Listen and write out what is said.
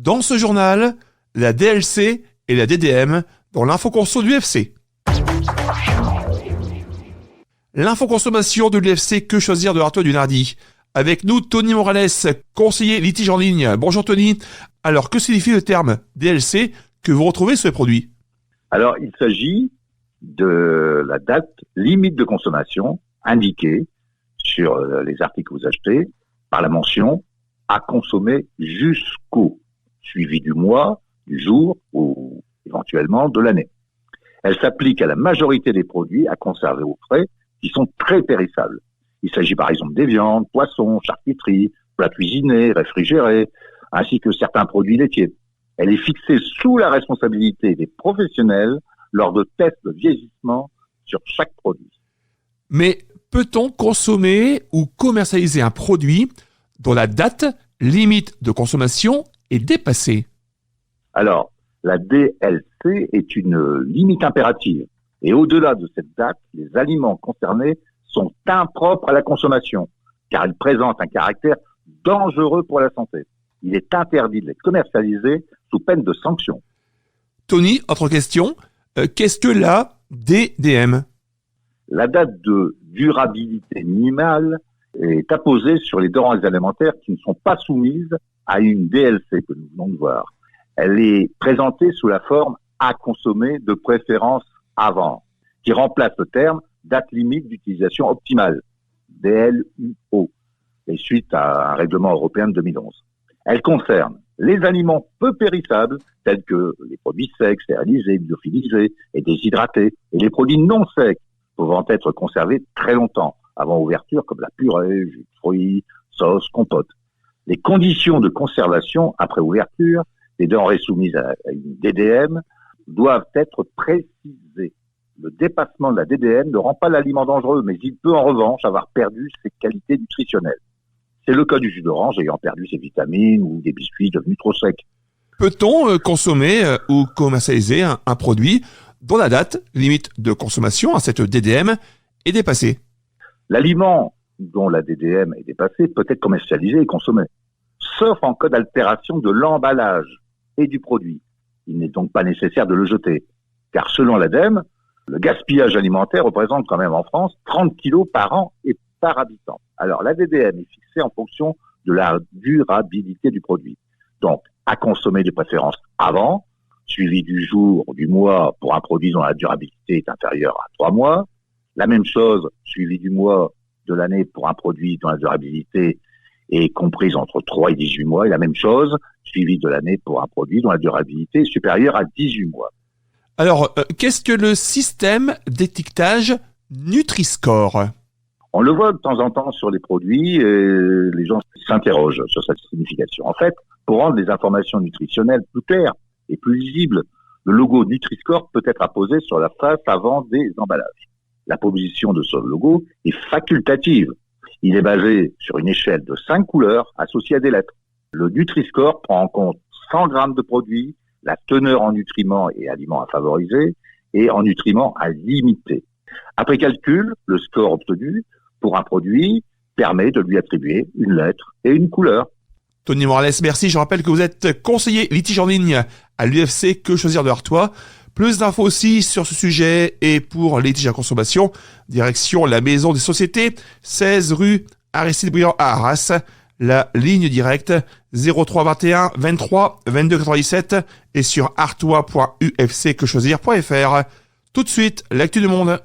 Dans ce journal, la DLC et la DDM dans l'infoconso de l'UFC. L'infoconsommation de l'UFC Que choisir de Artois du lundi. Avec nous, Tony Morales, conseiller litige en ligne. Bonjour Tony. Alors, que signifie le terme DLC que vous retrouvez sur les produits ? Alors, il s'agit de la date limite de consommation indiquée sur les articles que vous achetez par la mention « à consommer jusqu'au », suivi du mois, du jour ou éventuellement de l'année. Elle s'applique à la majorité des produits à conserver au frais qui sont très périssables. Il s'agit par exemple des viandes, poissons, charcuteries, plats cuisinés, réfrigérés, ainsi que certains produits laitiers. Elle est fixée sous la responsabilité des professionnels lors de tests de vieillissement sur chaque produit. Mais peut-on consommer ou commercialiser un produit dont la date limite de consommation est dépassée ? Alors, la DLC est une limite impérative. Et au-delà de cette date, les aliments concernés sont impropres à la consommation, car ils présentent un caractère dangereux pour la santé. Il est interdit de les commercialiser sous peine de sanction. Tony, autre question. Qu'est-ce que la DDM ? La date de durabilité minimale est apposée sur les denrées alimentaires qui ne sont pas soumises à une DLC que nous venons de voir. Elle est présentée sous la forme à consommer de préférence avant, qui remplace le terme date limite d'utilisation optimale, DLUO, et suite à un règlement européen de 2011. Elle concerne les aliments peu périssables, tels que les produits secs, stérilisés, lyophilisés et déshydratés, et les produits non secs, pouvant être conservés très longtemps, avant ouverture, comme la purée, jus de fruits, sauce, compote. Les conditions de conservation après ouverture des denrées soumises à une DDM doivent être précisées. Le dépassement de la DDM ne rend pas l'aliment dangereux, mais il peut en revanche avoir perdu ses qualités nutritionnelles. C'est le cas du jus d'orange ayant perdu ses vitamines ou des biscuits devenus trop secs. Peut-on consommer ou commercialiser un produit dont la date limite de consommation à cette DDM est dépassée ? L'aliment dont la DDM est dépassée peut être commercialisé et consommé, sauf en cas d'altération de l'emballage et du produit. Il n'est donc pas nécessaire de le jeter, car selon l'ADEME, le gaspillage alimentaire représente quand même en France 30 kilos par an et par habitant. Alors la DDM est fixée en fonction de la durabilité du produit. Donc à consommer de préférence avant, suivi du jour ou du mois pour un produit dont la durabilité est inférieure à 3 mois. La même chose, suivi du mois, de l'année pour un produit dont la durabilité est comprise entre 3 et 18 mois. Et la même chose, suivi de l'année pour un produit dont la durabilité est supérieure à 18 mois. Alors, qu'est-ce que le système d'étiquetage Nutri-Score ? On le voit de temps en temps sur les produits et les gens s'interrogent sur sa signification. En fait, pour rendre les informations nutritionnelles plus claires et plus lisibles, le logo Nutri-Score peut être apposé sur la face avant des emballages. La position de ce logo est facultative. Il est basé sur une échelle de 5 couleurs associées à des lettres. Le Nutri-Score prend en compte 100 grammes de produits, la teneur en nutriments et aliments à favoriser et en nutriments à limiter. Après calcul, le score obtenu pour un produit permet de lui attribuer une lettre et une couleur. Tony Morales, merci. Je rappelle que vous êtes conseiller litige en ligne à l'UFC Que choisir de Artois. Plus d'infos aussi sur ce sujet et pour les litiges à consommation, direction la Maison des Sociétés, 16 rue Aristide Briand à Arras. La ligne directe 03 21 23 22 97 et sur artois.ufcquechoisir.fr. Tout de suite, l'actu du monde.